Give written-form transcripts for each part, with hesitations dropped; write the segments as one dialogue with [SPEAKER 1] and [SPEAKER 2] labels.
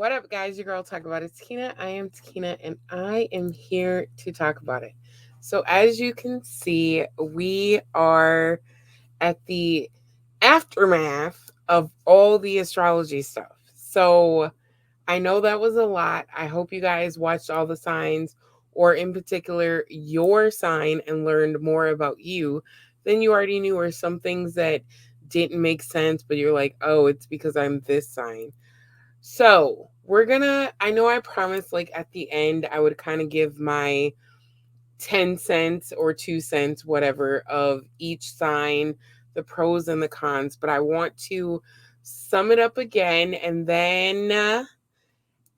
[SPEAKER 1] What up, guys? Your girl talk about it, Takina. I am Takina, and I am here to talk about it. So, as you can see, we are at the aftermath of all the astrology stuff. So, I know that was a lot. I hope you guys watched all the signs, or in particular, your sign, and learned more about you than you already knew, or some things that didn't make sense, but you're like, oh, it's because I'm this sign. So I know I promised like at the end, I would kind of give my 10 cents or 2 cents, whatever, of each sign, the pros and the cons, but I want to sum it up again, and then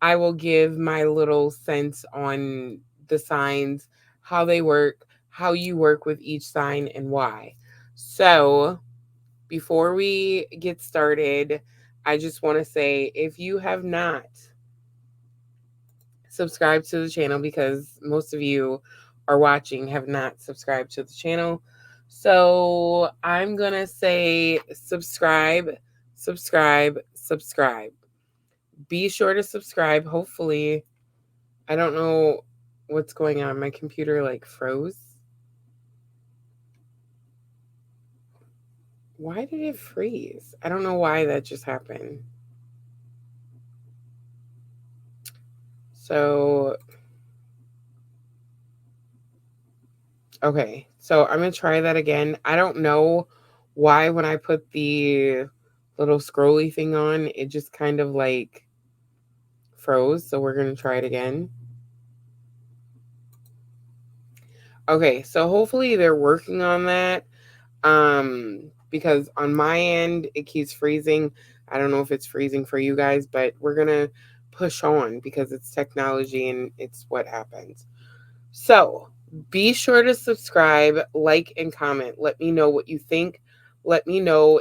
[SPEAKER 1] I will give my little sense on the signs, how they work, how you work with each sign, and why. So before we get started, I just want to say, if you have not subscribed to the channel, because most of you are watching have not subscribed to the channel, so I'm going to say subscribe, subscribe, subscribe. Be sure to subscribe. Hopefully, I don't know what's going on. My computer like froze. Why did it freeze? I don't know why that just happened. So, okay. So I'm going to try that again. I don't know why when I put the little scrolly thing on, it just kind of like froze. So we're going to try it again. Okay. So hopefully they're working on that. Because on my end, it keeps freezing. I don't know if it's freezing for you guys, but we're going to push on because it's technology and it's what happens. So be sure to subscribe, like, and comment. Let me know what you think. Let me know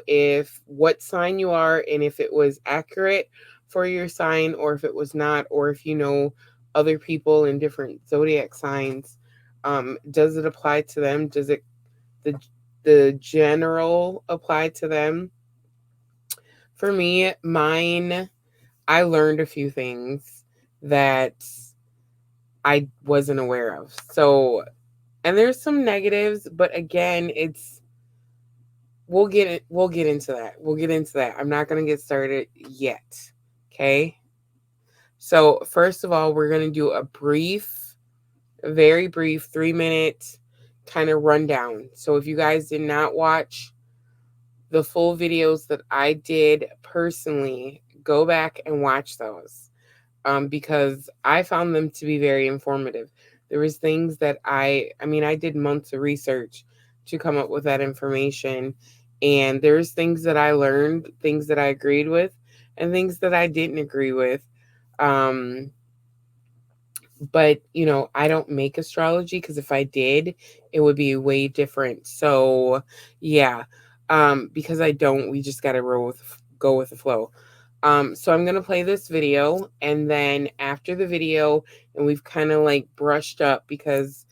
[SPEAKER 1] what sign you are and if it was accurate for your sign or if it was not, or if you know other people in different zodiac signs. Does it apply to them? Does it the general apply to them? For me, mine, I learned a few things that I wasn't aware of. So, and there's some negatives, but again, we'll get into that. We'll get into that. I'm not going to get started yet. Okay? So, first of all, we're going to do a very brief 3-minute kind of rundown. So, if you guys did not watch the full videos that I did personally, go back and watch those. Because I found them to be very informative. There was things that I did months of research to come up with that information. And there's things that I learned, things that I agreed with, and things that I didn't agree with. But, I don't make astrology, because if I did, it would be way different. So, yeah, because I don't, we just got to go with the flow. So I'm going to play this video, and then after the video, and we've kind of like brushed up because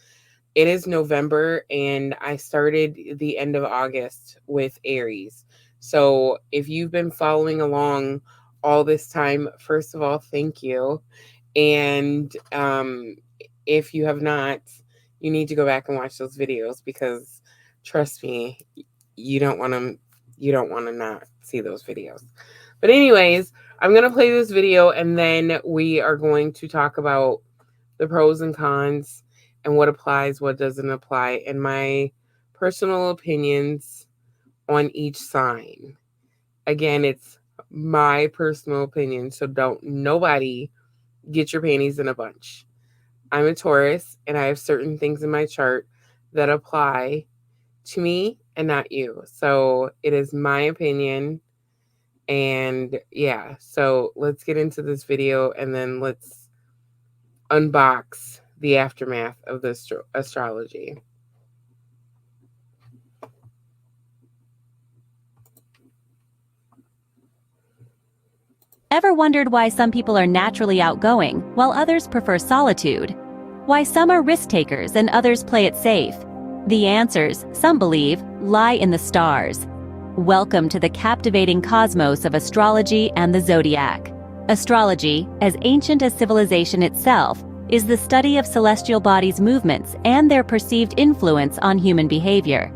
[SPEAKER 1] it is November and I started the end of August with Aries. So if you've been following along all this time, first of all, thank you. And if you have not, you need to go back and watch those videos, because trust me, you don't want to not see those videos. But anyways, I'm going to play this video, and then we are going to talk about the pros and cons and what applies, what doesn't apply, and my personal opinions on each sign. Again, it's my personal opinion, so nobody get your panties in a bunch. I'm a Taurus, and I have certain things in my chart that apply to me and not you. So it is my opinion. And yeah, so let's get into this video, and then let's unbox the aftermath of the astrology.
[SPEAKER 2] Ever wondered why some people are naturally outgoing while others prefer solitude? Why some are risk takers and others play it safe? The answers, some believe, lie in the stars. Welcome to the captivating cosmos of astrology and the zodiac. Astrology, as ancient as civilization itself, is the study of celestial bodies' movements and their perceived influence on human behavior.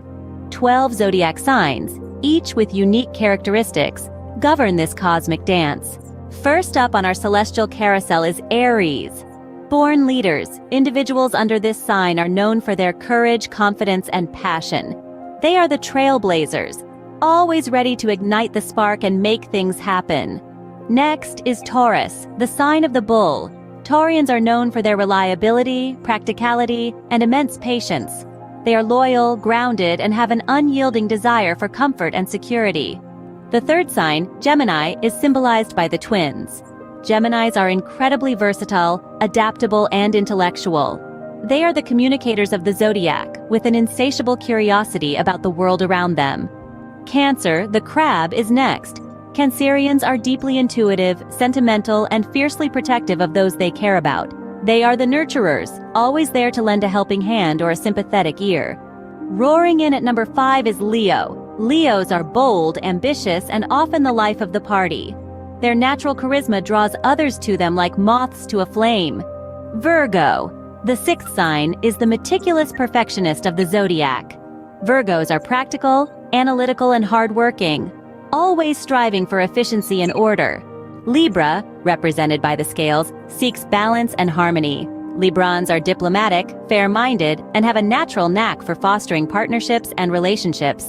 [SPEAKER 2] 12 zodiac signs, each with unique characteristics, govern this cosmic dance. First up on our celestial carousel is Aries. Born leaders, individuals under this sign are known for their courage, confidence, and passion. They are the trailblazers, always ready to ignite the spark and make things happen. Next is Taurus, the sign of the bull. Taurians are known for their reliability, practicality, and immense patience. They are loyal, grounded, and have an unyielding desire for comfort and security. The third sign, Gemini, is symbolized by the twins. Geminis are incredibly versatile, adaptable, and intellectual. They are the communicators of the zodiac, with an insatiable curiosity about the world around them. Cancer, the crab, is next. Cancerians are deeply intuitive, sentimental, and fiercely protective of those they care about. They are the nurturers, always there to lend a helping hand or a sympathetic ear. Roaring in at number 5 is Leo. Leos are bold, ambitious, and often the life of the party. Their natural charisma draws others to them like moths to a flame. Virgo, the sixth sign, is the meticulous perfectionist of the zodiac. Virgos are practical, analytical, and hardworking, always striving for efficiency and order. Libra, represented by the scales, seeks balance and harmony. Librans are diplomatic, fair-minded, and have a natural knack for fostering partnerships and relationships.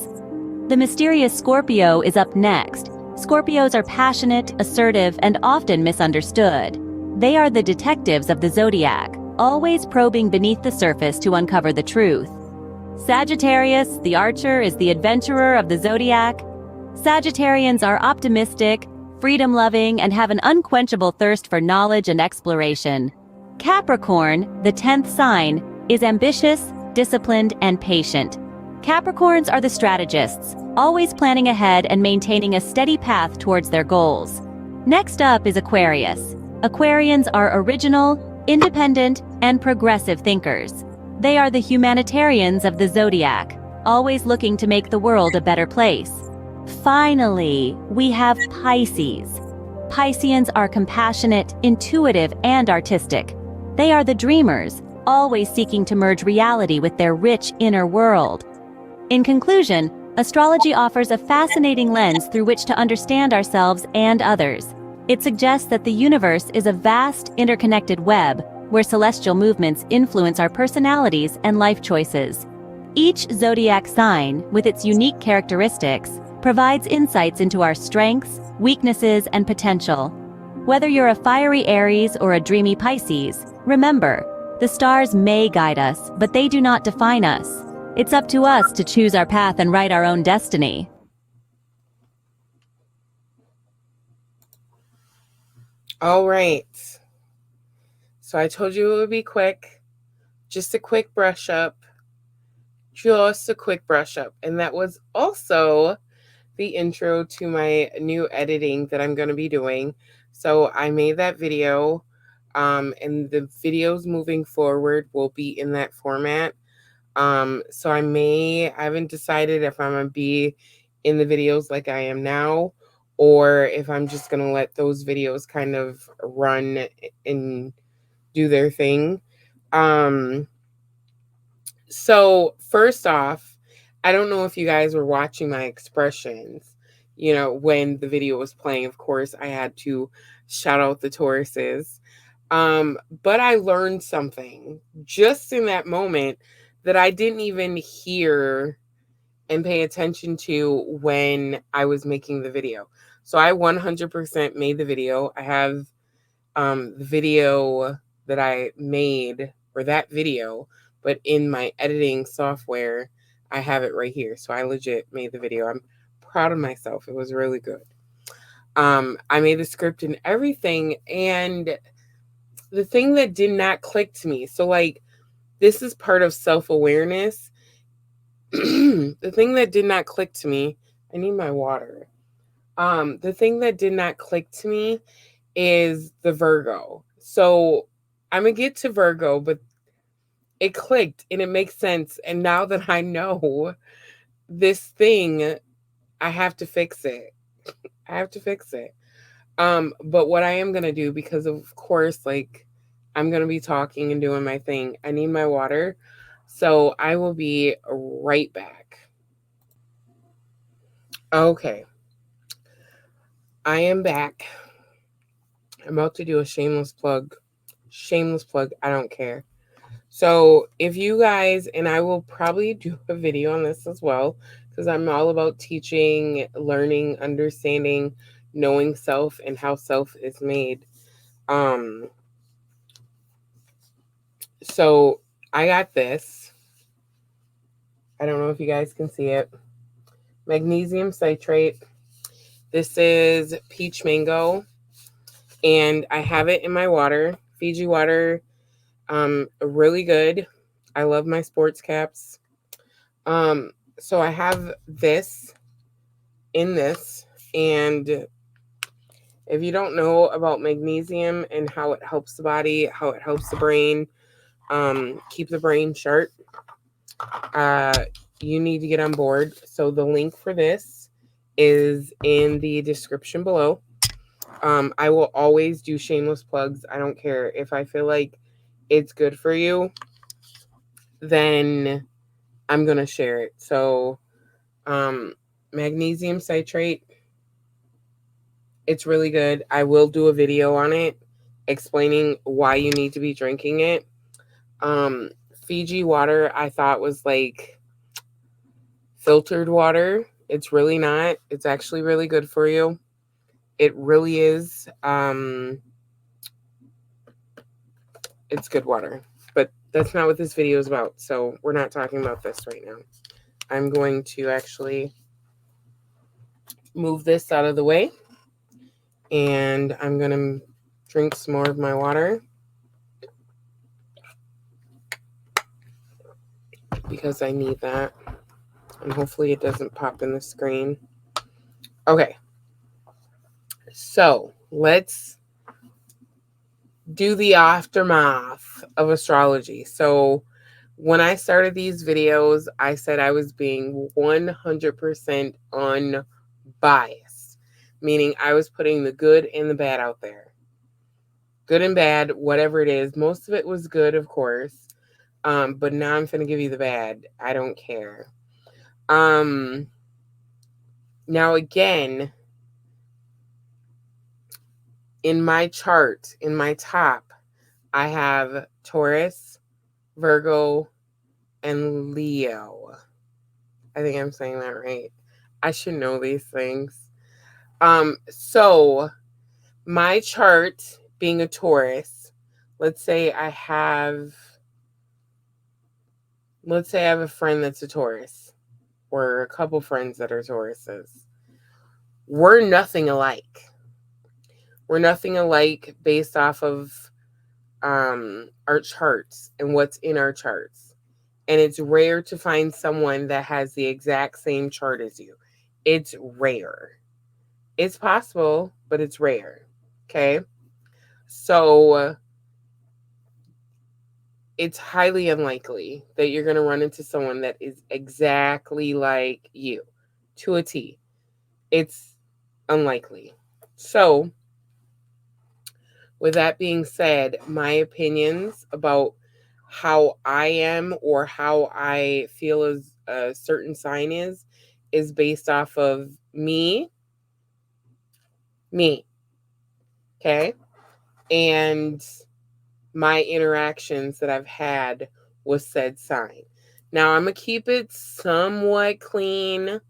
[SPEAKER 2] The mysterious Scorpio is up next. Scorpios are passionate, assertive, and often misunderstood. They are the detectives of the zodiac, always probing beneath the surface to uncover the truth. Sagittarius, the archer, is the adventurer of the zodiac. Sagittarians are optimistic, freedom-loving, and have an unquenchable thirst for knowledge and exploration. Capricorn, the 10th sign, is ambitious, disciplined, and patient. Capricorns are the strategists, always planning ahead and maintaining a steady path towards their goals. Next up is Aquarius. Aquarians are original, independent, and progressive thinkers. They are the humanitarians of the zodiac, always looking to make the world a better place. Finally, we have Pisces. Pisceans are compassionate, intuitive, and artistic. They are the dreamers, always seeking to merge reality with their rich inner world. In conclusion, astrology offers a fascinating lens through which to understand ourselves and others. It suggests that the universe is a vast, interconnected web where celestial movements influence our personalities and life choices. Each zodiac sign, with its unique characteristics, provides insights into our strengths, weaknesses, and potential. Whether you're a fiery Aries or a dreamy Pisces, remember, the stars may guide us, but they do not define us. It's up to us to choose our path and write our own destiny.
[SPEAKER 1] All right. So I told you it would be quick. Just a quick brush up. Just a quick brush up. And that was also the intro to my new editing that I'm going to be doing. So I made that video, and the videos moving forward will be in that format. So I haven't decided if I'm going to be in the videos like I am now, or if I'm just going to let those videos kind of run and do their thing. So first off, I don't know if you guys were watching my expressions, when the video was playing. Of course, I had to shout out the Tauruses. But I learned something just in that moment that I didn't even hear and pay attention to when I was making the video. So I 100% made the video. I have the video that I made, or that video, but in my editing software, I have it right here. So I legit made the video. I'm proud of myself. It was really good. I made the script and everything. And the thing that did not click to me, so this is part of self-awareness. The thing that did not click to me, I need my water. The thing that did not click to me is the Virgo. So I'm going to get to Virgo, but it clicked and it makes sense. And now that I know this thing, I have to fix it. I have to fix it. But what I am gonna do, because of course, like I'm gonna be talking and doing my thing, I need my water. So I will be right back. Okay. I am back. I'm about to do a shameless plug. Shameless plug, I don't care. So if you guys, and I will probably do a video on this as well, because I'm all about teaching, learning, understanding, knowing self and how self is made. Um, so I got this. I don't know if you guys can see it. Magnesium citrate. This is peach mango, and I have it in my water. Fiji water, really good. I love my sports caps. So I have this in this, and if you don't know about magnesium and how it helps the body, how it helps the brain, keep the brain sharp, uh, you need to get on board. So the link for this is in the description below. I will always do shameless plugs. I don't care if I feel like it's good for you, then I'm gonna share it. So, magnesium citrate, it's really good. I will do a video on it explaining why you need to be drinking it. Um, Fiji water, I thought was like filtered water. It's really not. It's actually really good for you. It really is. It's good water. But that's not what this video is about. So we're not talking about this right now. I'm going to actually move this out of the way. And I'm going to drink some more of my water, because I need that. And hopefully it doesn't pop in the screen. Okay. So let's do the aftermath of astrology. So when I started these videos, I said I was being 100% unbiased, meaning I was putting the good and the bad out there. Good and bad, whatever it is. Most of it was good, of course. But now I'm going to give you the bad. I don't care. Now again, in my chart, in my top, I have Taurus, Virgo, and Leo. I think I'm saying that right. I should know these things. So my chart being a Taurus, let's say I have a friend that's a Taurus, or a couple friends that are Tauruses. We're nothing alike. We're nothing alike based off of our charts and what's in our charts. And it's rare to find someone that has the exact same chart as you. It's rare. It's possible, but it's rare. Okay? So it's highly unlikely that you're going to run into someone that is exactly like you to a T. It's unlikely. So, with that being said, my opinions about how I am or how I feel as a certain sign is based off of me. Okay? And my interactions that I've had with said sign. Now, I'm going to keep it somewhat clean,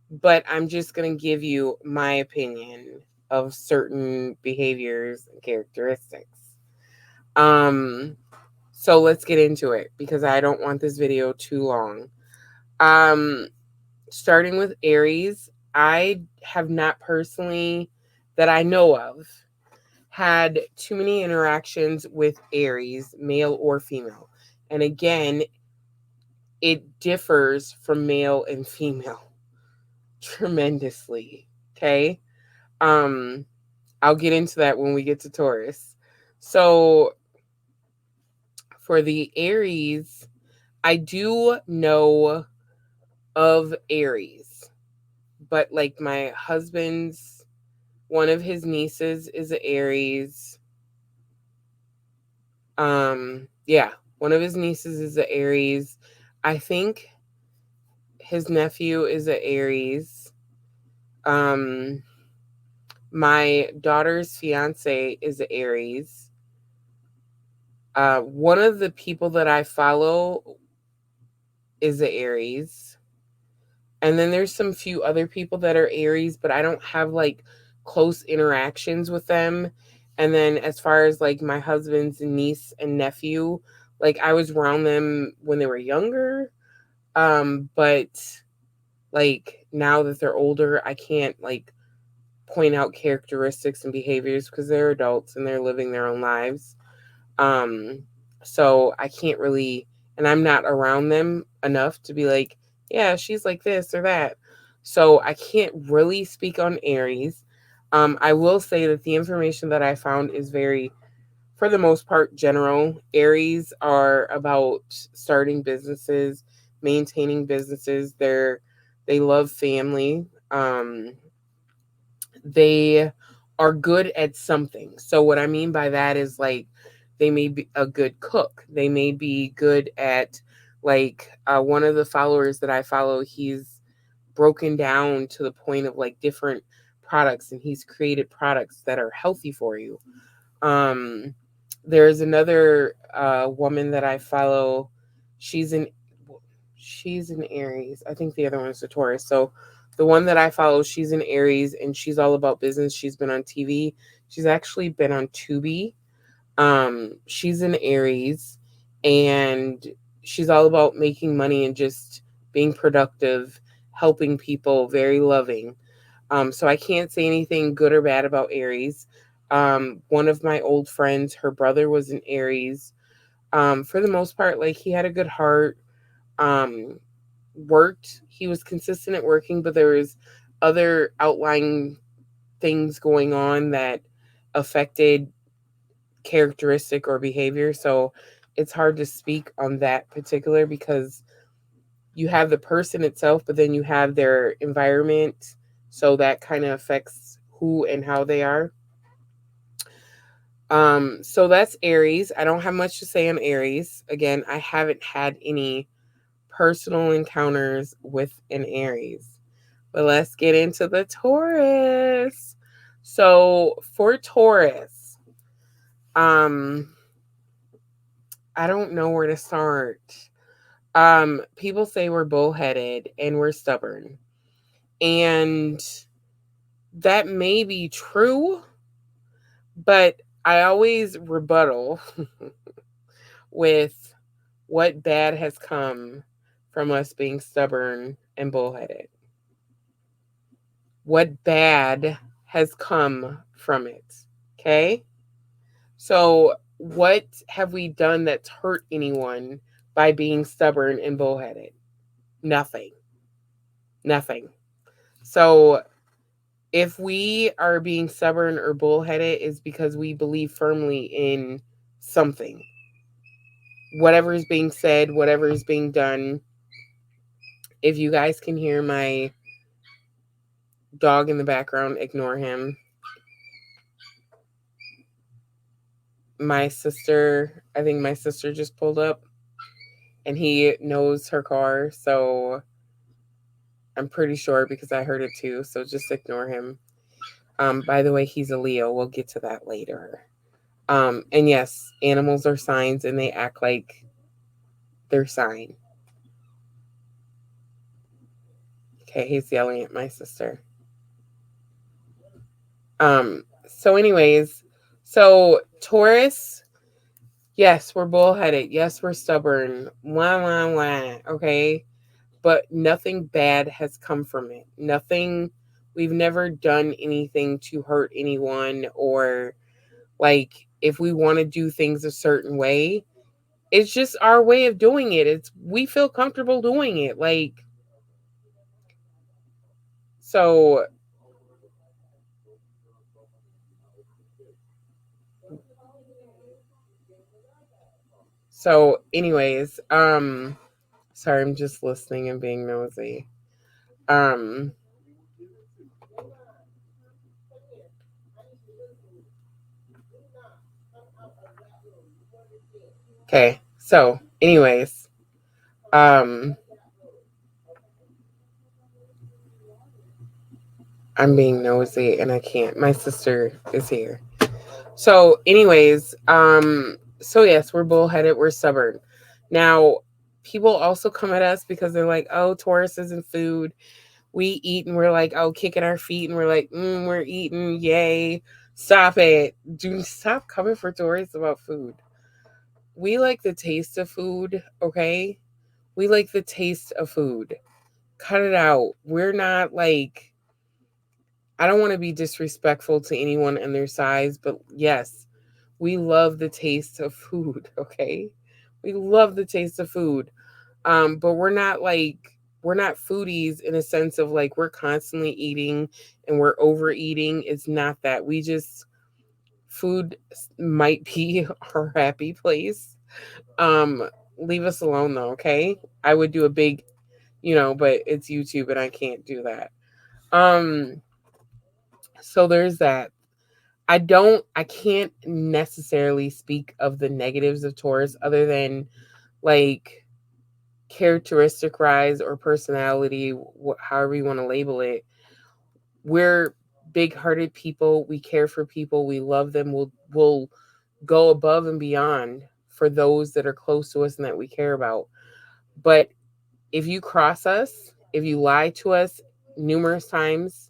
[SPEAKER 1] but I'm just going to give you my opinion of certain behaviors and characteristics. So let's get into it, because I don't want this video too long. Starting with Aries, I have not personally, that I know of, had too many interactions with Aries, male or female. And again, it differs from male and female tremendously. Okay. I'll get into that when we get to Taurus. So for the Aries, I do know of Aries, but like my husband's One of his nieces is an Aries. Yeah, one of his nieces is an Aries. I think his nephew is an Aries. Um, my daughter's fiance is an Aries. One of the people that I follow is an Aries. And then there's some few other people that are Aries, but I don't have like close interactions with them. And then as far as like my husband's niece and nephew, like I was around them when they were younger. But like now that they're older, I can't like point out characteristics and behaviors because they're adults and they're living their own lives. Um, so I can't really, and I'm not around them enough to be like, yeah, she's like this or that. So I can't really speak on Aries. I will say that the information that I found is very, for the most part, general. Aries are about starting businesses, maintaining businesses. They love family. They are good at something. So what I mean by that is like they may be a good cook. They may be good at like one of the followers that I follow, he's broken down to the point of like different products and he's created products that are healthy for you. Um there's another woman that I follow. She's an she's an Aries. I think the other one's a Taurus. So the one that I follow, she's an Aries and she's all about business. She's been on TV. She's actually been on Tubi. She's an Aries and she's all about making money and just being productive, helping people, very loving. So I can't say anything good or bad about Aries. One of my old friends, her brother was an Aries. For the most part, like he had a good heart. Um, Worked. He was consistent at working, but there was other outlying things going on that affected characteristic or behavior. So it's hard to speak on that particular because you have the person itself, but then you have their environment. So that kind of affects who and how they are. So that's Aries. I don't have much to say on Aries. Again, I haven't had any personal encounters with an Aries. But let's get into the Taurus. So for Taurus, um, I don't know where to start. People say we're bullheaded and we're stubborn. And that may be true, but I always rebuttal with what bad has come from us being stubborn and bullheaded. What bad has come from it? Okay? So, what have we done that's hurt anyone by being stubborn and bullheaded? Nothing. Nothing. So, if we are being stubborn or bullheaded, is because we believe firmly in something. Whatever is being said, whatever is being done. If you guys can hear my dog in the background, ignore him. I think my sister just pulled up and he knows her car. So I'm pretty sure because I heard it too. So just ignore him. By the way, he's a Leo. We'll get to that later. And yes, animals are signs and they act like their sign. Okay, he's yelling at my sister. So anyways, so Taurus, yes, we're bullheaded. Yes, we're stubborn. Wah, wah, wah. Okay. But nothing bad has come from it. Nothing, we've never done anything to hurt anyone or like if we want to do things a certain way, it's just our way of doing it. It's we feel comfortable doing it. Like so so anyways, sorry, I'm just listening and being nosy. Um Okay. So, anyways, um, I'm being nosy and I can't. My sister is here. So, anyways, so yes, we're bullheaded, we're stubborn. Now, people also come at us because they're like, oh, Taurus isn't food. We eat and we're like, oh, kicking our feet and we're like, we're eating, yay. Stop it. Do stop coming for Taurus about food. We like the taste of food, okay? We like the taste of food. Cut it out. We're not like, I don't want to be disrespectful to anyone and their size, but yes, we love the taste of food, okay? We love the taste of food. But we're not foodies in a sense of like we're constantly eating and we're overeating. It's not that. We just food might be our happy place. Um, leave us alone though, okay? I would do a big, but it's YouTube and I can't do that. Um, so there's that. I can't necessarily speak of the negatives of Taurus other than like characteristic rise or personality, however you want to label it. We're big-hearted people. We care for people. We love them. We'll go above and beyond for those that are close to us and that we care about. But if you cross us, if you lie to us numerous times,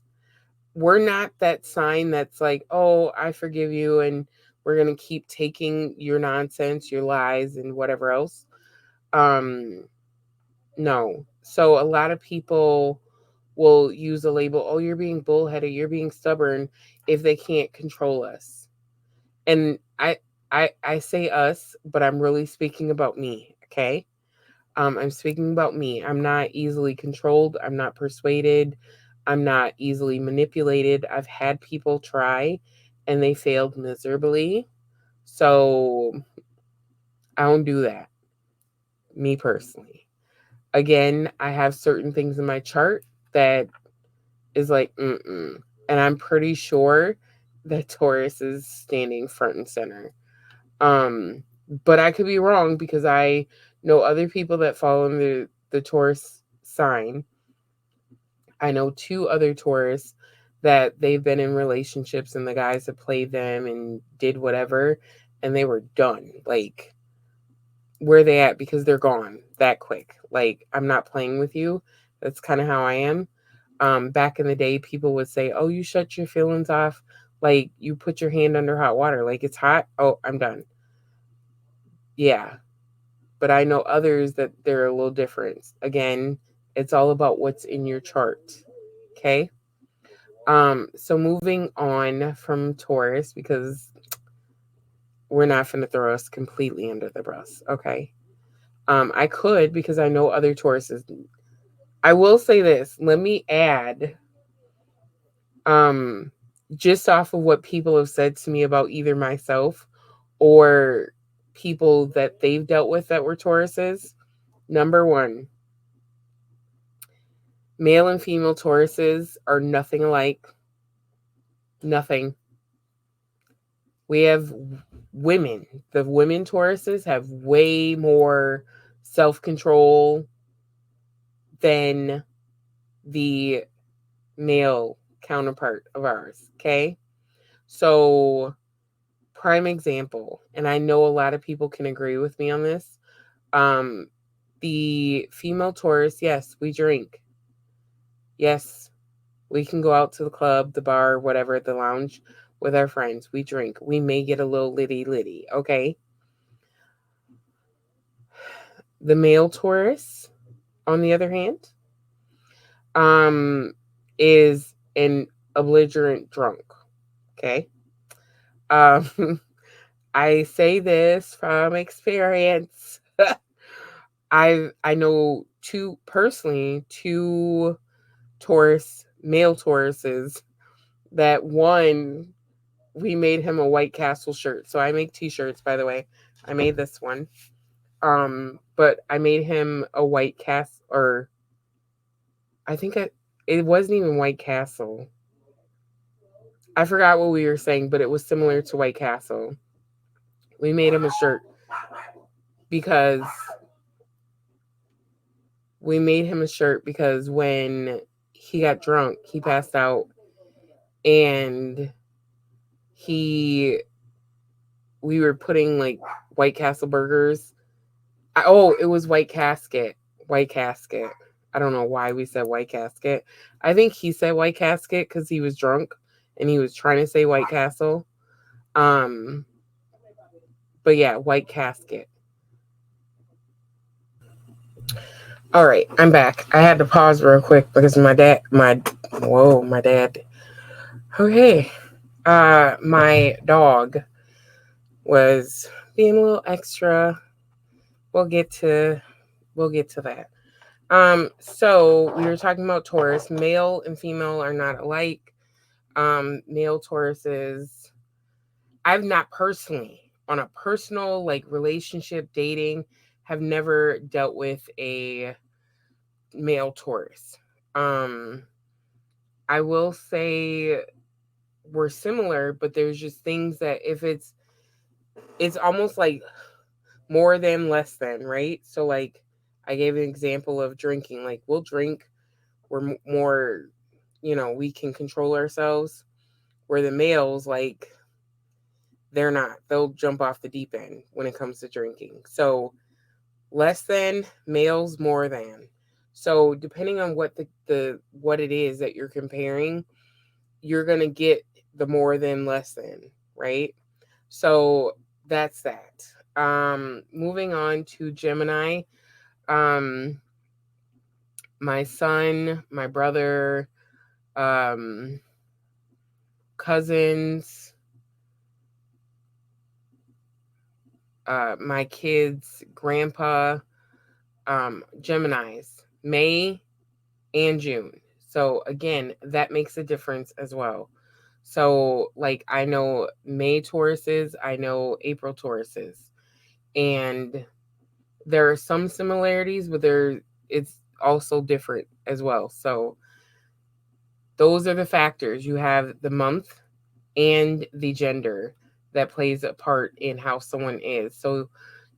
[SPEAKER 1] we're not that sign that's like, oh, I forgive you, and we're gonna keep taking your nonsense, your lies, and whatever else. Um, no. So a lot of people will use a label, oh, you're being bullheaded, you're being stubborn if they can't control us. And I say us, but I'm really speaking about me, okay? I'm speaking about me. I'm not easily controlled. I'm not persuaded. I'm not easily manipulated. I've had people try and they failed miserably. So I don't do that, me personally. Again, I have certain things in my chart that is like, mm-mm. And I'm pretty sure that Taurus is standing front and center. Um, but I could be wrong because I know other people that fall in the Taurus sign. I know two other Taurus that they've been in relationships and the guys have played them and did whatever and they were done. Like, where they at? Because they're gone that quick. Like, I'm not playing with you. That's kind of how I am. Back in the day, people would say, oh, you shut your feelings off. Like, you put your hand under hot water. Like, it's hot. Oh, I'm done. Yeah. But I know others that they're a little different. Again, it's all about what's in your chart. Okay. So moving on from Taurus, because we're not going to throw us completely under the bus. Okay. I could because I know other Tauruses. I will say this. Let me add, um, just off of what people have said to me about either myself or people that they've dealt with that were Tauruses. Number one, male and female Tauruses are nothing alike. Nothing. We have women. The women Tauruses have way more self-control than the male counterpart of ours. Okay. So, prime example, and I know a lot of people can agree with me on this. Um, the female Taurus, yes, we drink. Yes, we can go out to the club, the bar, whatever, the lounge with our friends. We drink. We may get a little litty, okay? The male Taurus, on the other hand, um, is an belligerent drunk, okay? Um, I say this from experience. I know two Taurus, male Tauruses, that one, we made him a White Castle shirt. So I make t-shirts, by the way. I made this one. But I made him a White Castle, or I think it wasn't even White Castle. I forgot what we were saying, but it was similar to White Castle. We made him a shirt because when he got drunk, he passed out, and he we were putting like White Castle burgers. It was White Casket. White Casket. I don't know why we said White Casket. I think he said White Casket because he was drunk and he was trying to say White Castle. Um, but yeah, White Casket. All right, I'm back. I had to pause real quick because my dad. Okay, my dog was being a little extra. We'll get to that. So we were talking about Taurus. Male and female are not alike. Male Tauruses, I've not personally, on a personal like relationship dating, have never dealt with a male Taurus. I will say we're similar, but there's just things that if it's almost like more than less than, right? So like I gave an example of drinking. Like we'll drink, we're more, we can control ourselves. Where the males, like, they're not. They'll jump off the deep end when it comes to drinking. So less than, males more than. So depending on what the what it is that you're comparing, you're gonna get the more than less than, right? So that's that. Moving on to Gemini. Um, my son, my brother, cousins, my kids, grandpa, Geminis, May and June. So again, that makes a difference as well. So like I know May Tauruses, I know April Tauruses, and there are some similarities, but it's also different as well. So those are the factors. You have the month and the gender that plays a part in how someone is. So,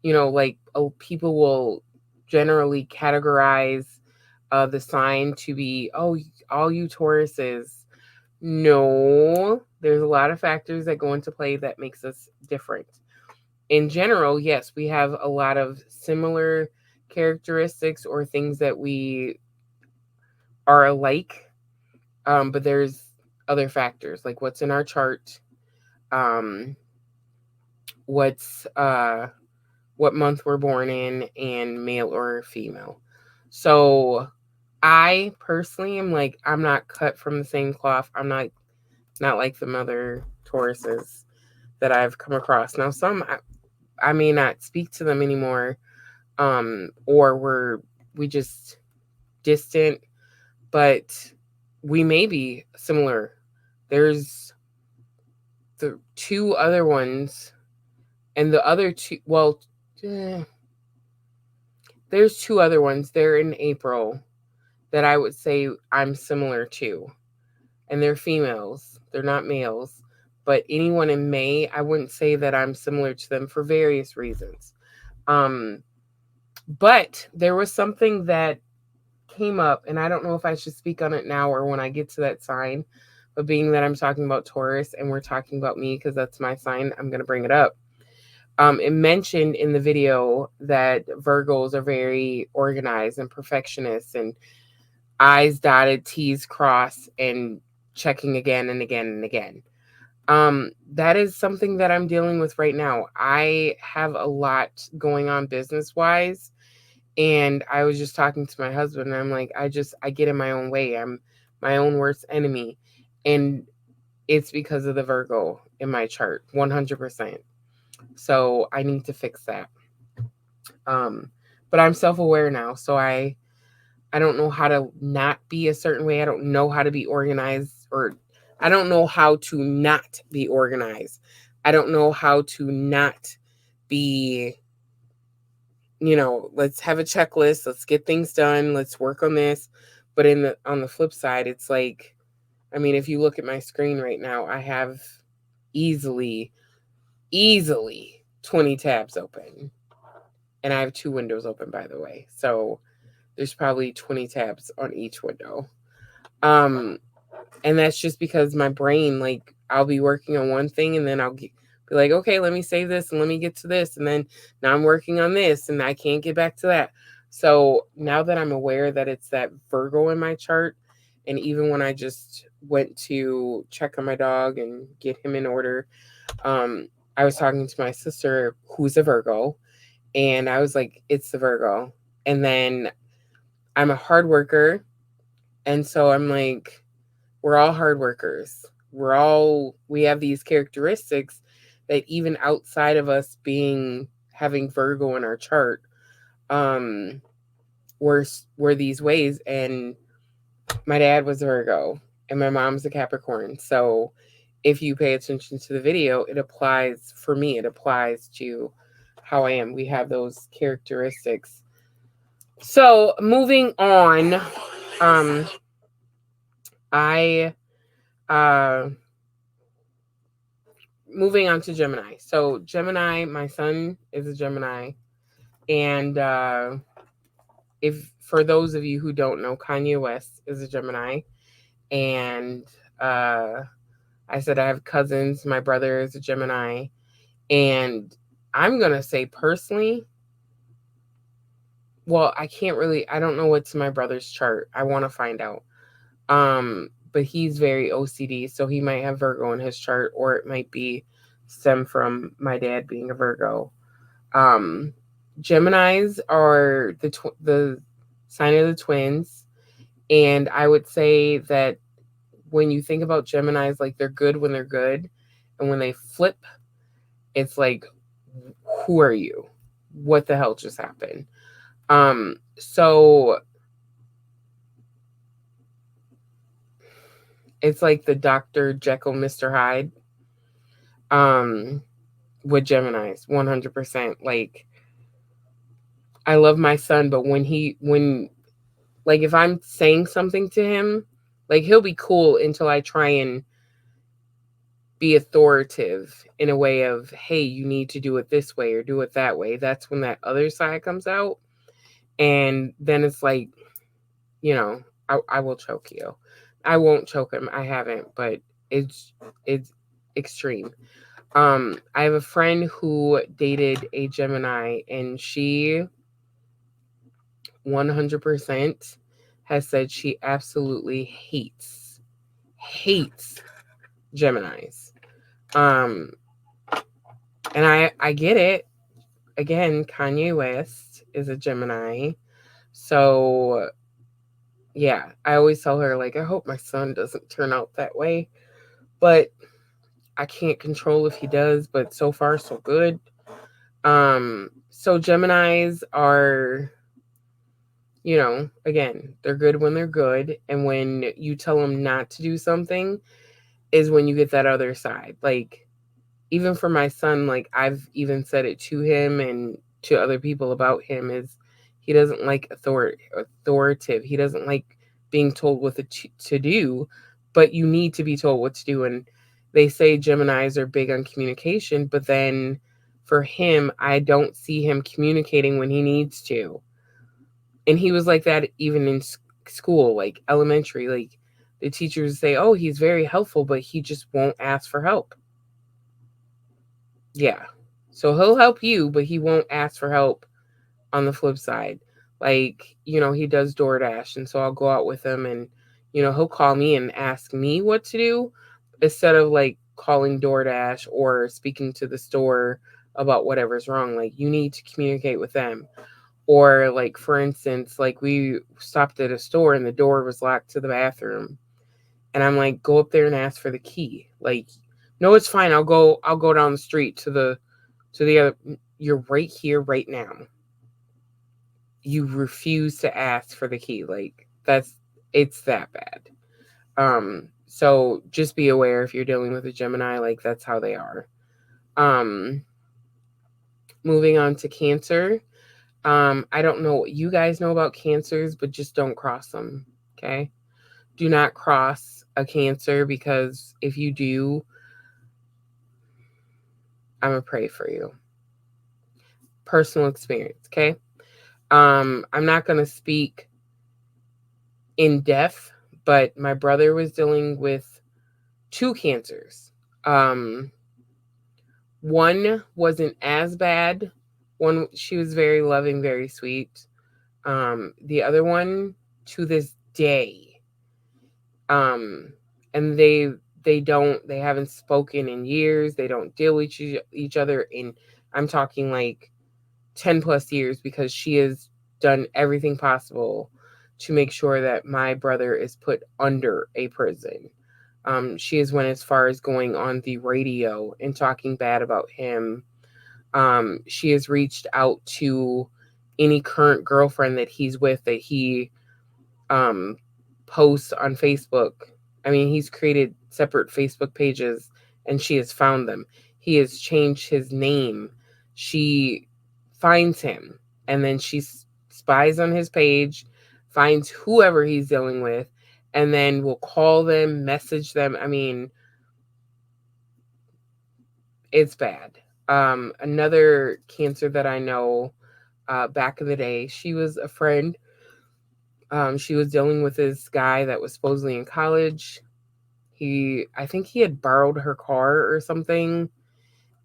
[SPEAKER 1] like people will generally categorize the sign to be, oh, all you Tauruses. No, there's a lot of factors that go into play that makes us different. In general, yes, we have a lot of similar characteristics or things that we are alike, but there's other factors like what's in our chart, um, what's what month we're born in, and male or female. So I personally am like, I'm not cut from the same cloth. I'm not like the other Tauruses that I've come across. Now some I may not speak to them anymore, or we just distant, but we may be similar. There's the two other ones, and the other two, well, there's two other ones. They're in April that I would say I'm similar to, and they're females. They're not males. But anyone in May, I wouldn't say that I'm similar to them for various reasons. But there was something that came up, and I don't know if I should speak on it now or when I get to that sign. But being that I'm talking about Taurus and we're talking about me because that's my sign, I'm going to bring it up. It mentioned in the video that Virgos are very organized and perfectionists and I's dotted, T's crossed, and checking again and again and again. That is something that I'm dealing with right now. I have a lot going on business wise. And I was just talking to my husband, and I'm like, I get in my own way. I'm my own worst enemy. And it's because of the Virgo in my chart, 100%. So I need to fix that. But I'm self-aware now. So I don't know how to not be a certain way. I don't know how to be organized, or I don't know how to not be organized. I don't know how to not be, let's have a checklist, let's get things done, let's work on this. But on the flip side, it's like I mean, if you look at my screen right now, I have easily 20 tabs open. And I have 2 windows open, by the way. So there's probably 20 tabs on each window. And that's just because my brain, like, I'll be working on one thing and then be like, okay, let me save this and let me get to this. And then now I'm working on this and I can't get back to that. So now that I'm aware that it's that Virgo in my chart, and even when I just went to check on my dog and get him in order, I was talking to my sister who's a Virgo, and I was like, it's the Virgo. And then I'm a hard worker. And so I'm like, we're all hard workers. We have these characteristics that even outside of us having Virgo in our chart, were these ways. And my dad was a Virgo and my mom's a Capricorn. So if you pay attention to the video, it applies to how I am. We have those characteristics. So moving on, moving on to Gemini. So Gemini, my son is a Gemini. And if for those of you who don't know, Kanye West is a Gemini. And I said I have cousins. My brother is a Gemini. And I'm going to say personally, well, I don't know what's my brother's chart. I want to find out. But he's very OCD, so he might have Virgo in his chart, or it might be stem from my dad being a Virgo. Geminis are the sign of the twins, and I would say that when you think about Geminis, like, they're good when they're good, and when they flip, it's like, who are you? What the hell just happened? So it's like the Dr. Jekyll, Mr. Hyde, with Geminis, 100%. Like, I love my son, but like, if I'm saying something to him, like, he'll be cool until I try and be authoritative in a way of, hey, you need to do it this way or do it that way. That's when that other side comes out. And then it's like, I will choke you. I won't choke him. I haven't, but it's extreme. I have a friend who dated a Gemini, and she 100% has said she absolutely hates Geminis. And I get it. Again, Kanye West is a Gemini. So yeah, I always tell her, like, I hope my son doesn't turn out that way. But I can't control if he does, but so far so good. So Geminis are, again, they're good when they're good. And when you tell them not to do something is when you get that other side. Like, even for my son, like, I've even said it to him and to other people about him, is he doesn't like authoritative. He doesn't like being told what to do, but you need to be told what to do. And they say Geminis are big on communication, but then for him, I don't see him communicating when he needs to. And he was like that even in school, like elementary. Like, the teachers say, oh, he's very helpful, but he just won't ask for help. Yeah. So he'll help you, but he won't ask for help on the flip side. Like, he does DoorDash, and so I'll go out with him, and, he'll call me and ask me what to do instead of, like, calling DoorDash or speaking to the store about whatever's wrong. Like, you need to communicate with them. Or, like, for instance, like, we stopped at a store and the door was locked to the bathroom. And I'm like, go up there and ask for the key. Like, no, it's fine. I'll go down the street to the other. You're right here, right now. You refuse to ask for the key. Like, it's that bad. So just be aware if you're dealing with a Gemini, like, that's how they are. Moving on to Cancer. I don't know what you guys know about Cancers, but just don't cross them. Okay. Do not cross a Cancer, because if you do, I'm going to pray for you. Personal experience, okay? I'm not going to speak in depth, but my brother was dealing with two cancers. One wasn't as bad. One, she was very loving, very sweet. The other one, to this day, um, and they haven't spoken in years. They don't deal with each other in, I'm talking like 10 plus years, because she has done everything possible to make sure that my brother is put under a prison. She has went as far as going on the radio and talking bad about him. She has reached out to any current girlfriend that he's with that he um, posts on Facebook. I mean, he's created separate Facebook pages and she has found them. He has changed his name. She finds him and then she spies on his page, finds whoever he's dealing with, and then will call them, message them. I mean, it's bad. Another Cancer that I know, back in the day, she was a friend. She was dealing with this guy that was supposedly in college. I think he had borrowed her car or something.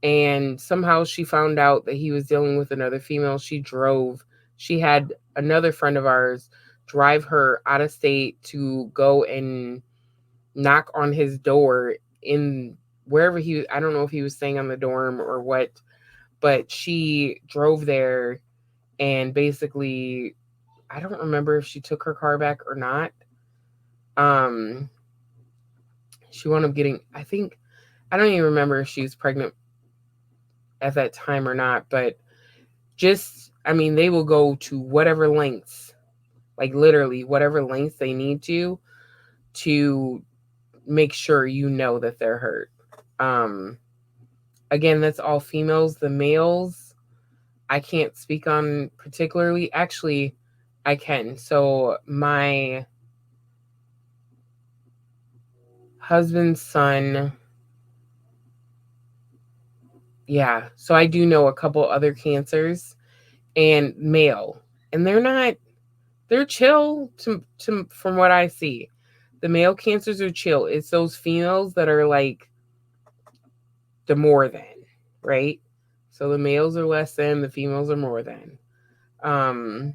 [SPEAKER 1] And somehow she found out that he was dealing with another female. She had another friend of ours drive her out of state to go and knock on his door in wherever I don't know if he was staying on the dorm or what, but she drove there and basically, I don't remember if she took her car back or not. Um, she wound up getting, I don't even remember if she was pregnant at that time or not, but I mean, they will go to whatever lengths, like literally whatever lengths they need to make sure you know that they're hurt. Um, Again, that's all females. The males, I can't speak on particularly. Actually, I can. So my husband's son, yeah. So I do know a couple other Cancers and male, and they're chill to from what I see. The male Cancers are chill. It's those females that are like the more than, right? So the males are less than, the females are more than. Um,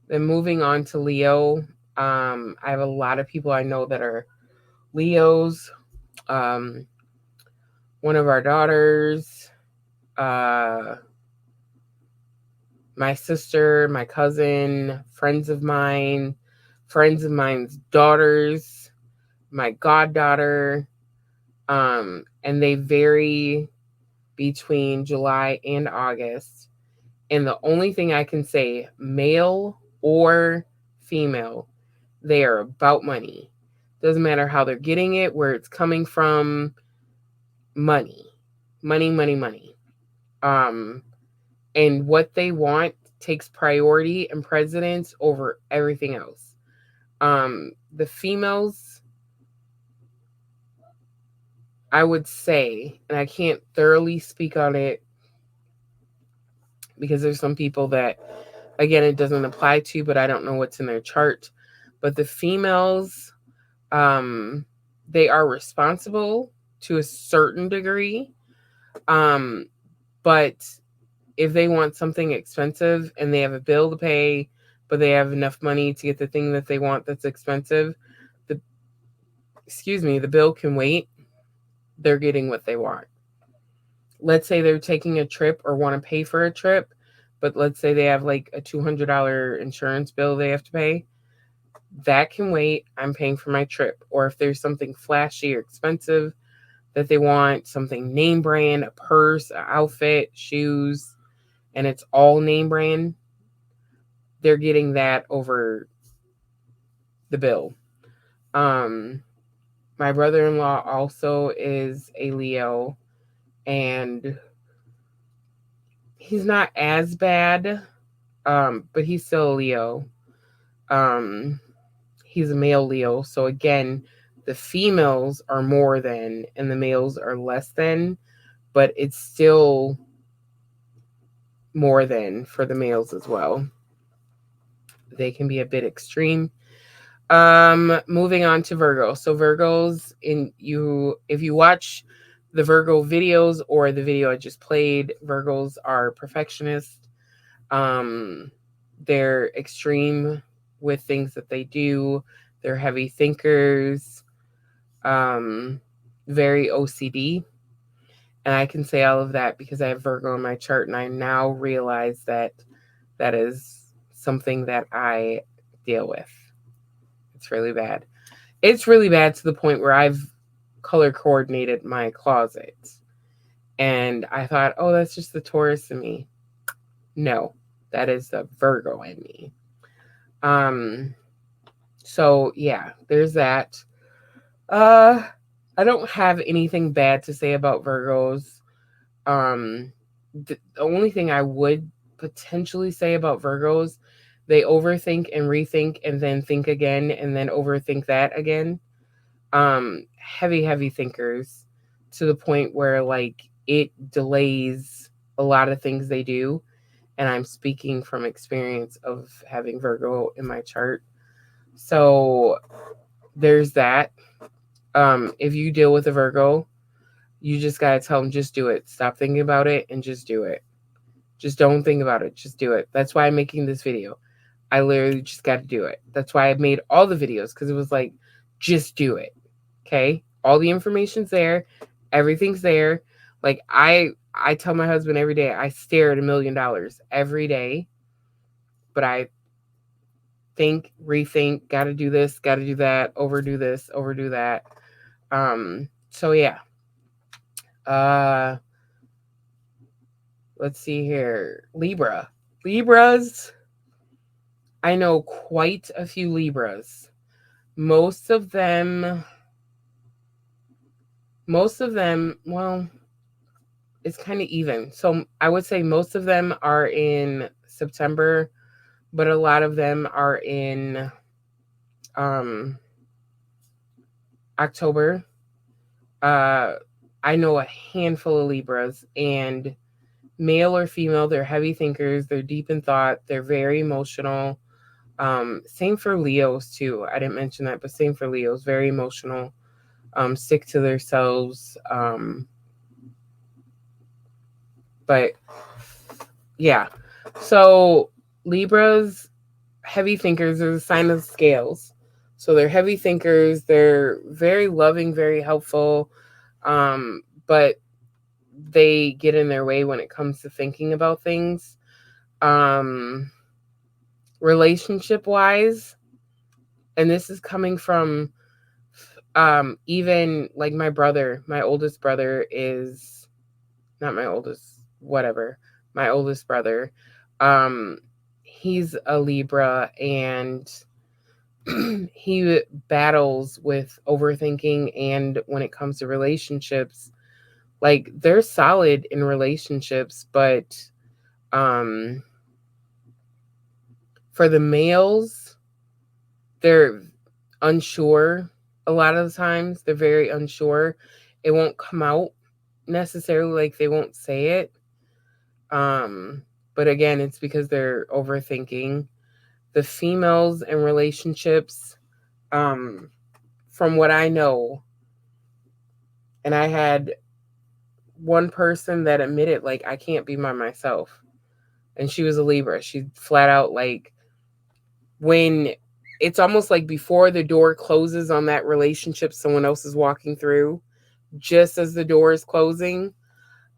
[SPEAKER 1] then moving on to Leo, I have a lot of people I know that are Leos. Um, One of our daughters, uh, my sister, my cousin, friends of mine's daughters, my goddaughter, and they vary between July and August. And the only thing I can say, male or female, they are about money. Doesn't matter how they're getting it, where it's coming from, money. Money, money, money. And what they want takes priority and precedence over everything else. The females, I would say, and I can't thoroughly speak on it because there's some people that, again, it doesn't apply to, but I don't know what's in their chart. But the females, um, they are responsible to a certain degree. But if they want something expensive and they have a bill to pay, but they have enough money to get the thing that they want that's expensive, the the bill can wait. They're getting what they want. Let's say they're taking a trip or want to pay for a trip, but let's say they have like a $200 insurance bill they have to pay. That can wait. I'm paying for my trip. Or if there's something flashy or expensive that they want, something name brand, a purse, an outfit, shoes, and it's all name brand, they're getting that over the bill. My brother-in-law also is a Leo, and he's not as bad, but he's still a Leo. Um, he's a male Leo. So again, the females are more than and the males are less than, but it's still more than for the males as well. They can be a bit extreme. Moving on to Virgo. So Virgos, in you if you watch the Virgo videos or the video I just played, Virgos are perfectionists. Um, they're extreme with things that they do. They're heavy thinkers. Um, very OCD. And I can say all of that because I have Virgo in my chart, and I now realize that that is something that I deal with. It's really bad. It's really bad to the point where I've color coordinated my closet. And I thought, oh, that's just the Taurus in me. No, that is the Virgo in me. So yeah, there's that. Uh I don't have anything bad to say about Virgos. The only thing I would potentially say about Virgos, they overthink and rethink and then think again and then overthink that again. Heavy thinkers to the point where like it delays a lot of things they do. And I'm speaking from experience of having Virgo in my chart. So there's that. If you deal with a Virgo, you just gotta tell them, just do it. Stop thinking about it and just do it. Just don't think about it. Just do it. That's why I'm making this video. I literally just got to do it. That's why I made all the videos, because it was like, just do it. Okay? All the information's there. Everything's there. Like I tell my husband every day, I stare at $1 million every day, but I think, rethink, got to do this, got to do that, overdo this, overdo that. So yeah. Let's see here. Libras. I know quite a few Libras. Most of them, well, it's kind of even. So I would say most of them are in September, but a lot of them are in October. I know a handful of Libras, and male or female, they're heavy thinkers, they're deep in thought, they're very emotional. Same for Leos too. I didn't mention that, but same for Leos, very emotional, stick to themselves. But yeah, so Libras, heavy thinkers, are the sign of the scales. So they're heavy thinkers, they're very loving, very helpful, but they get in their way when it comes to thinking about things. Relationship wise, and this is coming from even like my oldest brother is not my oldest, whatever, my oldest brother. He's a Libra, and he battles with overthinking, and when it comes to relationships, like they're solid in relationships, but for the males, they're unsure a lot of the times. They're very unsure. It won't come out necessarily, like they won't say it. But again, it's because they're overthinking. The females in relationships, from what I know, and I had one person that admitted, like, I can't be by myself. And she was a Libra. She flat out, like, when it's almost like before the door closes on that relationship someone else is walking through, just as the door is closing.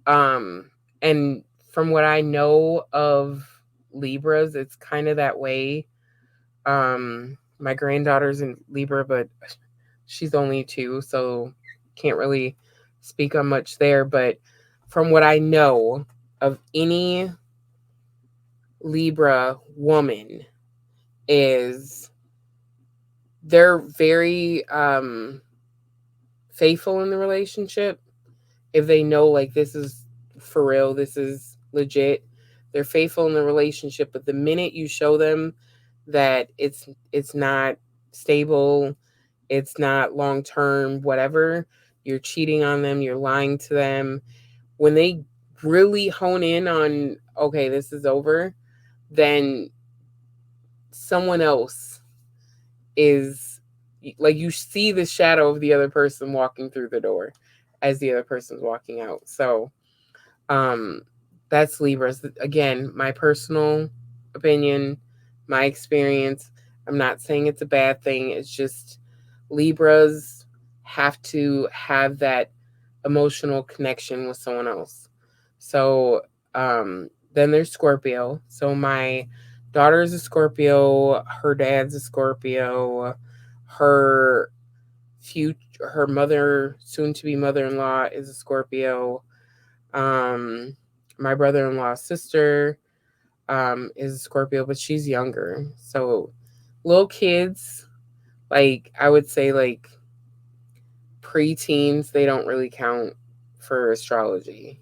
[SPEAKER 1] And from what I know of Libras, it's kind of that way. My granddaughter's in Libra, but she's only 2, so can't really speak on much there. But from what I know of any Libra woman, is they're very faithful in the relationship. If they know, like, this is for real, this is legit, they're faithful in the relationship. But the minute you show them that it's not stable, it's not long term, whatever. You're cheating on them, you're lying to them. When they really hone in on, okay, this is over, then someone else is like, you see the shadow of the other person walking through the door as the other person's walking out. So um that's Libras. Again, my personal opinion, my experience. I'm not saying it's a bad thing. It's just Libras have to have that emotional connection with someone else. So then there's Scorpio. So my daughter is a Scorpio, her dad's a Scorpio, her future her mother, soon to be mother-in-law, is a Scorpio. Um my brother-in-law's sister is a Scorpio, but she's younger. So little kids, like I would say like preteens, they don't really count for astrology.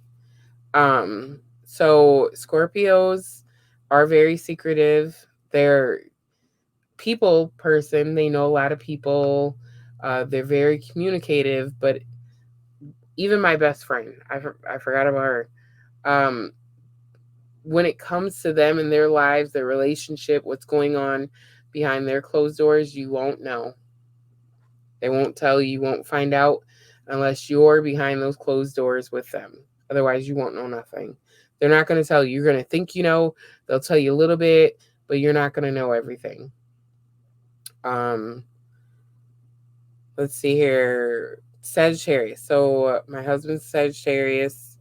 [SPEAKER 1] So Scorpios are very secretive. They're people person. They know a lot of people. They're very communicative. But even my best friend, I forgot about her. Um, when it comes to them and their lives, their relationship, what's going on behind their closed doors, you won't know. They won't tell you. You won't find out unless you're behind those closed doors with them. Otherwise, you won't know nothing. They're not going to tell you. You're going to think you know. They'll tell you a little bit, but you're not going to know everything. Um, let's see here. Sagittarius. So my husband's Sagittarius.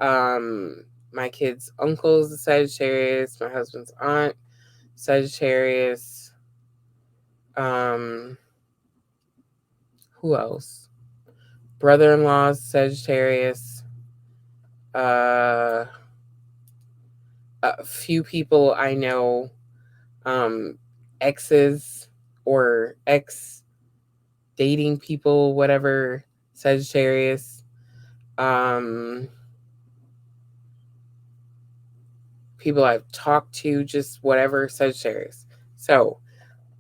[SPEAKER 1] Um, my kid's uncle's a Sagittarius. My husband's aunt, Sagittarius. Um, who else? Brother-in-law's Sagittarius. Uh, a few people I know, um, exes or ex dating people, whatever, Sagittarius. Um, people I've talked to, just whatever, Sagittarius. So,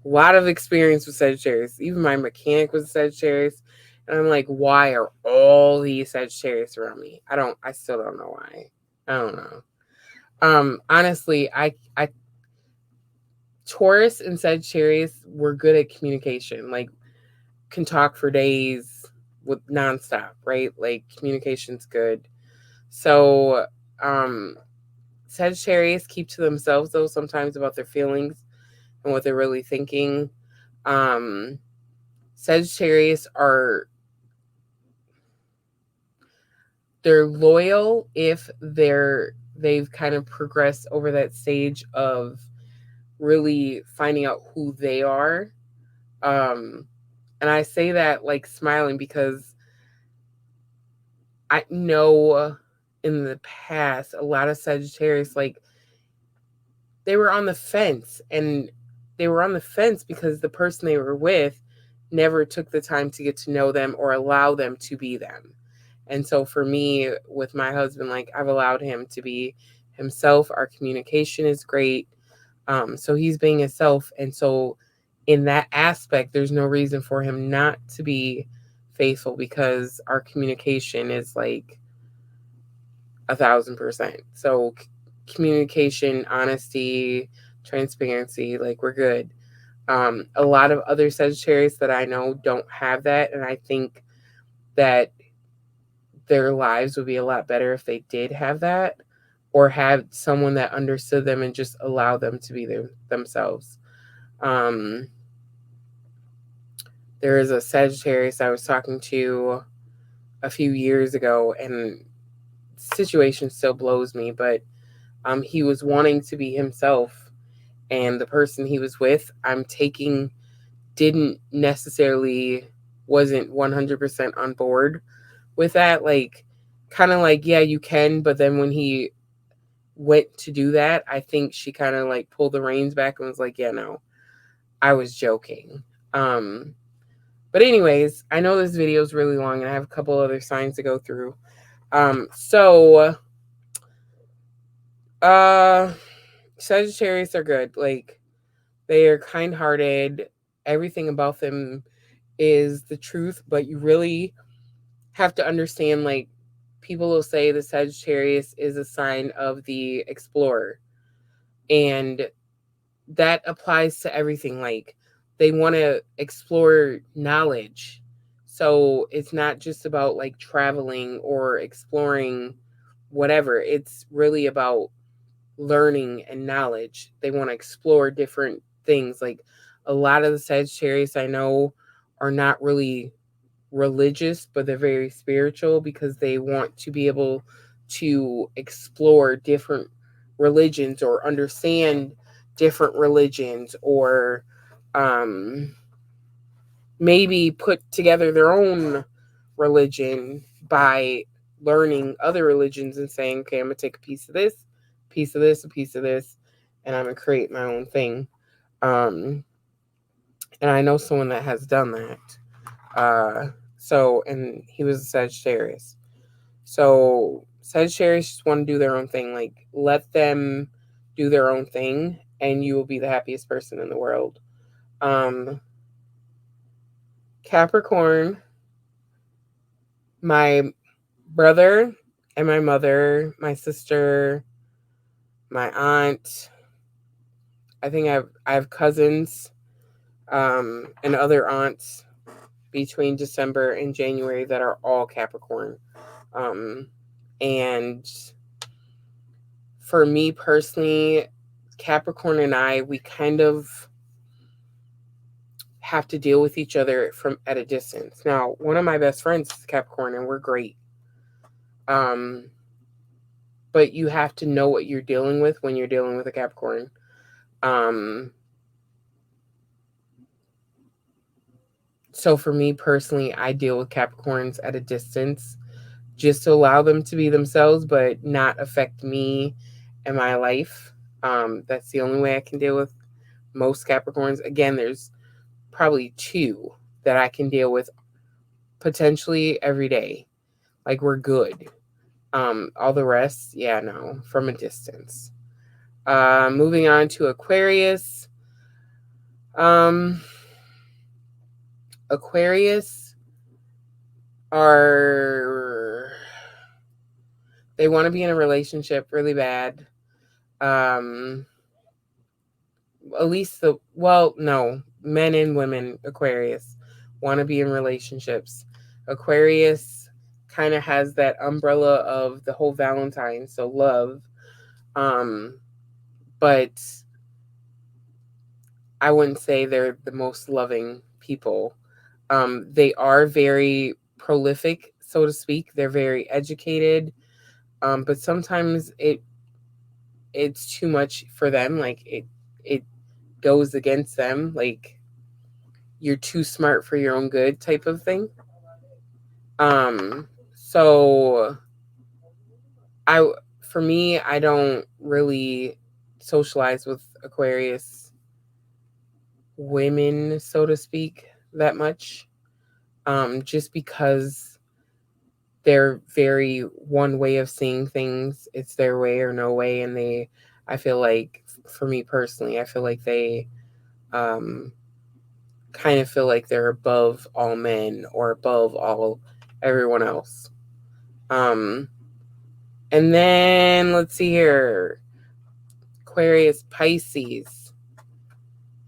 [SPEAKER 1] a lot of experience with Sagittarius. Even my mechanic was a Sagittarius. And I'm like, why are all these Sagittarius around me? I still don't know why. I don't know. Honestly, I Taurus and Sagittarius were good at communication. Like, can talk for days with nonstop, right? Like, communication's good. So, um, Sagittarius keep to themselves though sometimes about their feelings and what they're really thinking. Um, Sagittarius they're loyal if they've kind of progressed over that stage of really finding out who they are. Um, and I say that like smiling because I know in the past a lot of Sagittarius, like, they were on the fence, and they were on the fence because the person they were with never took the time to get to know them or allow them to be them. And so for me, with my husband, like, I've allowed him to be himself. Our communication is great. So he's being himself. And so in that aspect, there's no reason for him not to be faithful because our communication is like 1,000%. So communication, honesty, transparency, like, we're good. A lot of other Sagittarius that I know don't have that, and I think that their lives would be a lot better if they did have that, or have someone that understood them and just allow them to be themselves. Um, there is a Sagittarius I was talking to a few years ago, and the situation still blows me, but he was wanting to be himself, and the person he was with, I'm taking, didn't necessarily, wasn't 100% on board with that. Like, kind of like, yeah, you can, but then when he went to do that, I think she kind of like pulled the reins back and was like, yeah, no, I was joking. Um, but anyways, I know this video is really long and I have a couple other signs to go through. So Sagittarius are good. Like, they are kind-hearted. everything about them is the truth, but you really have to understand, like, people will say the Sagittarius is a sign of the explorer, and that applies to everything. Like, they want to explore knowledge. So it's not just about like traveling or exploring whatever. It's really about learning and knowledge. They want to explore different things. Like, a lot of the Sagittarius I know are not really religious, but they're very spiritual because they want to be able to explore different religions or understand different religions, or um, maybe put together their own religion by learning other religions and saying, okay, I'm going to take a piece of this, piece of this, a piece of this, and I'm going to create my own thing. Um, and I know someone that has done that. And he was a Sagittarius. So Sagittarius just want to do their own thing. Like, let them do their own thing, and you will be the happiest person in the world. Um, Capricorn, my brother and my mother, my sister, my aunt. I think I have cousins, and other aunts between December and January that are all Capricorn. Um, and for me personally, Capricorn and I, we kind of have to deal with each other from at a distance. Now, one of my best friends is Capricorn, and we're great. Um, but you have to know what you're dealing with when you're dealing with a Capricorn. Um, so for me personally, I deal with Capricorns at a distance just to allow them to be themselves, but not affect me and my life. That's the only way I can deal with most Capricorns. Again, there's probably two that I can deal with potentially every day. Like, we're good. All the rest, yeah, no, from a distance. Moving on to Aquarius. Um, Aquarius are, they want to be in a relationship really bad. Um, at least no, men and women, Aquarius, want to be in relationships. Aquarius kind of has that umbrella of the whole Valentine, so love. Um, but I wouldn't say they're the most loving people. They are very prolific, so to speak. They're very educated, but sometimes it's too much for them. Like, it goes against them. Like, you're too smart for your own good type of thing. So I for me, I don't really socialize with Aquarius women, so to speak, that much. Just because they're very one way of seeing things. It's their way or no way, and I feel like, for me personally, I feel like they um kind of feel like they're above all men or above all everyone else. Um, and then let's see here. Aquarius, Pisces.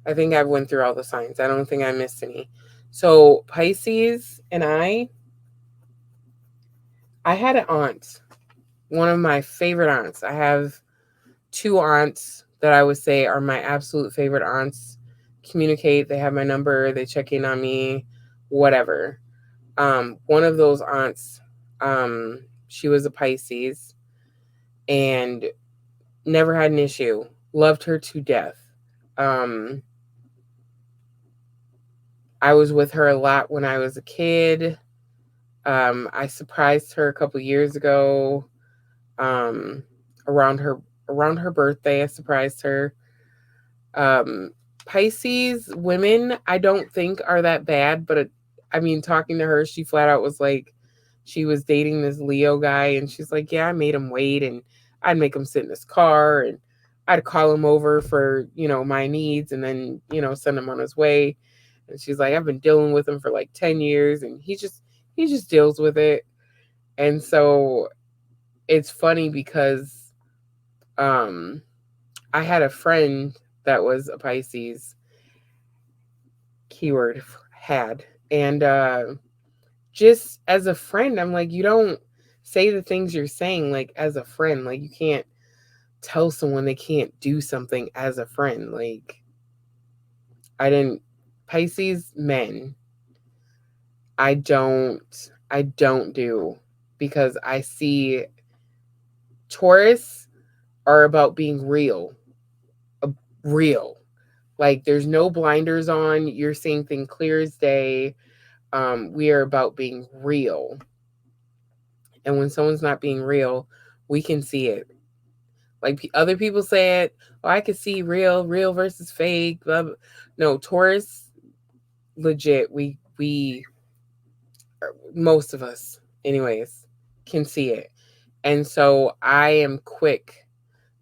[SPEAKER 1] I think I've went through all the signs. I don't think I missed any. So Pisces and I had an aunt, one of my favorite aunts. I have two aunts that I would say are my absolute favorite aunts. Communicate, they have my number, they check in on me, whatever. One of those aunts, she was a Pisces and never had an issue. Loved her to death. Um, I was with her a lot when I was a kid. I surprised her a couple years ago. Um, around her birthday, I surprised her. Um, Pisces women, I don't think are that bad, but I mean, talking to her, she flat out was like, she was dating this Leo guy, and she's like, yeah, I made him wait, and I'd make him sit in his car, and I'd call him over for my needs, and then send him on his way. And she's like, I've been dealing with him for like 10 years and he just deals with it. And so it's funny because um I had a friend that was a Pisces, keyword had. And just as a friend, I'm like, you don't say the things you're saying like as a friend. Like you can't tell someone they can't do something as a friend. Like I didn't Pisces men, I don't do because I see Taurus are about being real. uh, Real. Like there's no blinders on. You're seeing things clear as day. We are about being real. And when someone's not being real, we can see it. Like other people say it, oh, I can see real versus fake. Blah, blah. No, Taurus, legit. We most of us, anyways, can see it. And so I am quick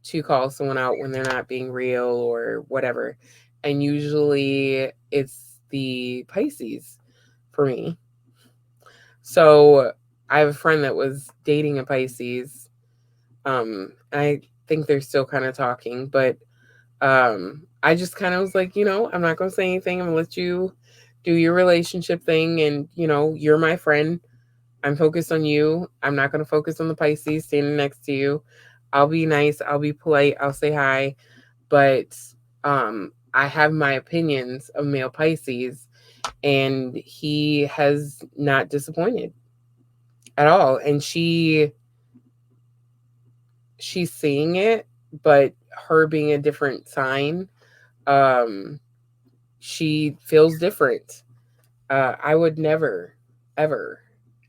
[SPEAKER 1] to call someone out when they're not being real or whatever. And usually it's the Pisces for me. So I have a friend that was dating a Pisces. I think they're still kind of talking, but I just kind of was like, I'm not going to say anything. I'm going to let you do your relationship thing. And, you're my friend. I'm focused on you. I'm not going to focus on the Pisces standing next to you. I'll be nice. I'll be polite. I'll say hi. But I have my opinions of male Pisces, and he has not disappointed at all. And she's seeing it, but her being a different sign, um, she feels different. I would never, ever,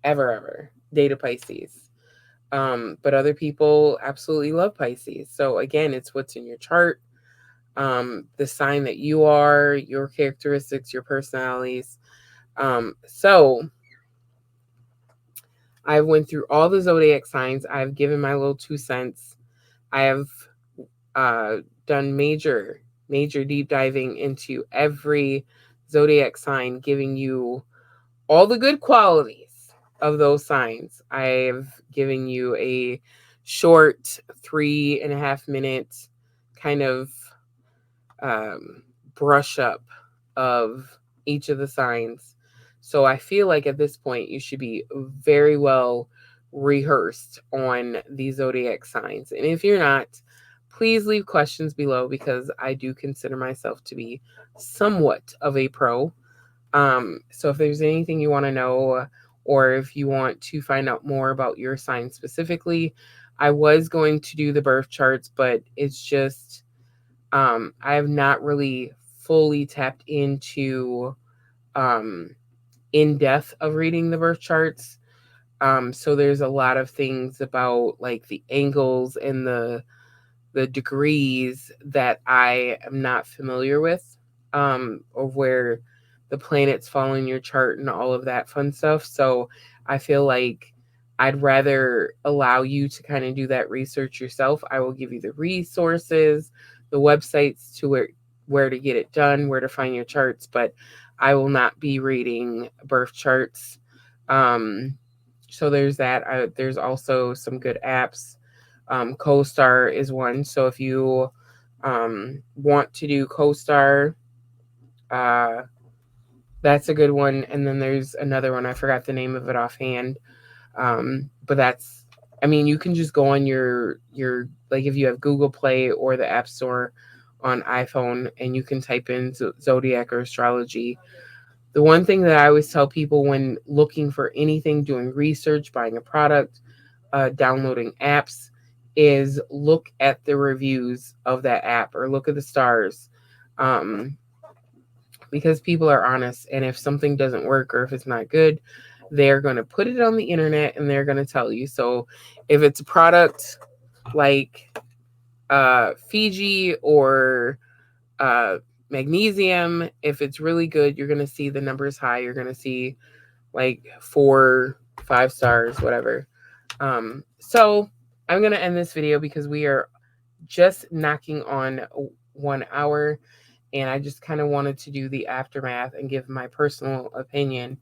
[SPEAKER 1] ever date a Pisces. But other people absolutely love Pisces. So again, it's what's in your chart, the sign that you are, your characteristics, your personalities. So I went through all the zodiac signs. I've given my little 2 cents. I have uh, done major deep diving into every zodiac sign, giving you all the good qualities of those signs. I've given you a short 3.5 minute kind of brush up of each of the signs. So I feel like at this point you should be very well rehearsed on the zodiac signs. And if you're not, please leave questions below because I do consider myself to be somewhat of a pro. So if there's anything you want to know, or if you want to find out more about your sign specifically, I was going to do the birth charts, but it's just I have not really fully tapped into in depth of reading the birth charts. So there's a lot of things about like the angles and the degrees that I am not familiar with, of where the planets fall in your chart and all of that fun stuff. So I feel like I'd rather allow you to kind of do that research yourself. I will give you the resources, the websites to where to get it done, where to find your charts, but I will not be reading birth charts. So there's that. There's also some good apps. CoStar is one. So if you want to do CoStar, uh, that's a good one. And then there's another one. I forgot the name of it offhand. But that's, I mean, you can just go on your like if you have Google Play or the App Store on iPhone, and you can type in Zodiac or Astrology. The one thing that I always tell people when looking for anything, doing research, buying a product, downloading apps, is look at the reviews of that app or look at the stars. Because people are honest, and if something doesn't work or if it's not good, they're going to put it on the internet and they're going to tell you. So if it's a product like Fiji or magnesium, if it's really good, you're going to see the numbers high. You're going to see like 4, 5 stars, whatever. So I'm going to end this video because we are just knocking on 1 hour. And I just kind of wanted to do the aftermath and give my personal opinion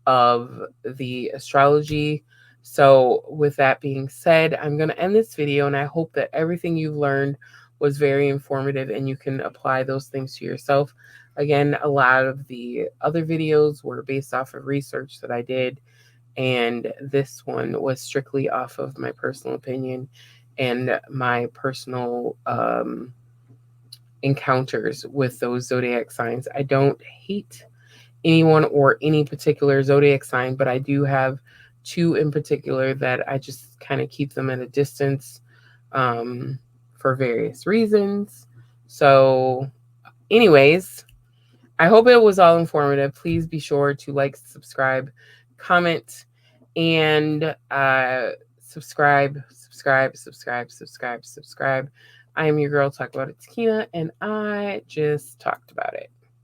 [SPEAKER 1] of the astrology. So, with that being said, I'm going to end this video, and I hope that everything you've learned was very informative and you can apply those things to yourself. Again, a lot of the other videos were based off of research that I did, and this one was strictly off of my personal opinion and my personal encounters with those zodiac signs. I don't hate anyone or any particular zodiac sign, but I do have two in particular that I just kind of keep them at a distance um, for various reasons. So, anyways, I hope it was all informative. Please be sure to like, subscribe, comment, and subscribe. I am your girl, Talk About It Takina, and I just talked about it.